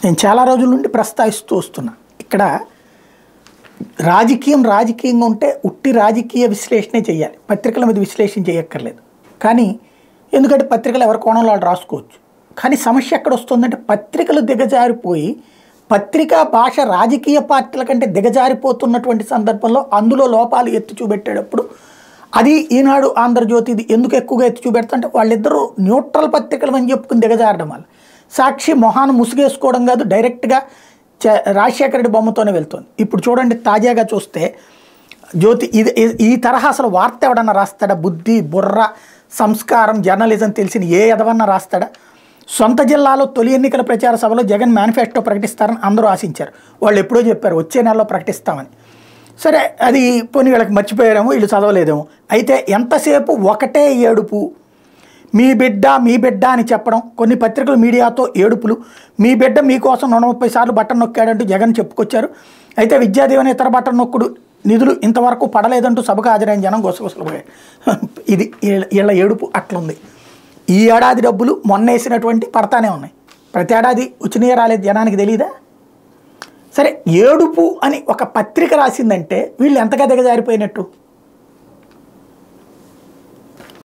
నేను చాలా రోజుల నుండి ప్రస్తావిస్తూ వస్తున్నా. ఇక్కడ రాజకీయంగా ఉంటే ఉట్టి రాజకీయ విశ్లేషణే చేయాలి, పత్రికల మీద విశ్లేషణ చేయక్కర్లేదు. కానీ ఎందుకంటే పత్రికలు ఎవరి కోణంలో వాళ్ళు రాసుకోవచ్చు. కానీ సమస్య ఎక్కడ వస్తుందంటే పత్రికలు దిగజారిపోయి పత్రికా భాష రాజకీయ పార్టీల కంటే దిగజారిపోతున్నటువంటి సందర్భంలో అందులో లోపాలు ఎత్తి చూపెట్టేటప్పుడు అది ఈనాడు ఆంధ్రజ్యోతి ఇది ఎందుకు ఎక్కువగా ఎత్తి చూపెడతాంటే వాళ్ళిద్దరూ న్యూట్రల్ పత్రికలు అని చెప్పుకుని దిగజారడం వల్ల సాక్షి మొహాన్ని ముసుగేసుకోవడం కాదు, డైరెక్ట్గా రాజశేఖర రెడ్డి బొమ్మతోనే వెళ్తుంది. ఇప్పుడు చూడండి, తాజాగా చూస్తే జ్యోతి ఇది ఈ తరహా అసలు వార్త ఎవడన్నా రాస్తాడా? బుద్ధి బుర్ర సంస్కారం జర్నలిజం తెలిసిన ఏ ఎదవన్నా రాస్తాడా? సొంత జిల్లాలో తొలి ఎన్నికల ప్రచార సభలో జగన్ మేనిఫెస్టో ప్రకటిస్తారని అందరూ ఆశించారు. వాళ్ళు ఎప్పుడో చెప్పారు వచ్చే నెలలో ప్రకటిస్తామని. సరే, అది పోనీ వీళ్ళకి మర్చిపోయారేమో, వీళ్ళు చదవలేదేమో. అయితే ఎంతసేపు ఒకటే ఏడుపు, మీ బిడ్డ అని చెప్పడం, కొన్ని పత్రికలు మీడియాతో ఏడుపులు, మీ బిడ్డ మీకోసం 130 సార్లు బటన్ నొక్కాడంటూ జగన్ చెప్పుకొచ్చారు. అయితే విద్యాదీవెన ఇతర బటన్ నొక్కుడు నిధులు ఇంతవరకు పడలేదంటూ సభకు హాజరైన జనం గొసగొసలుపోయారు. ఇది వీళ్ళ ఏడుపు అట్లుంది. ఈ ఏడాది డబ్బులు మొన్న వేసినటువంటి పడతానే ఉన్నాయి. ప్రతి ఏడాది ఉచినీయ రాలేదు, జనానికి తెలీదా? సరే, ఏడుపు అని ఒక పత్రిక రాసిందంటే వీళ్ళు ఎంతగా దిగజారిపోయినట్టు.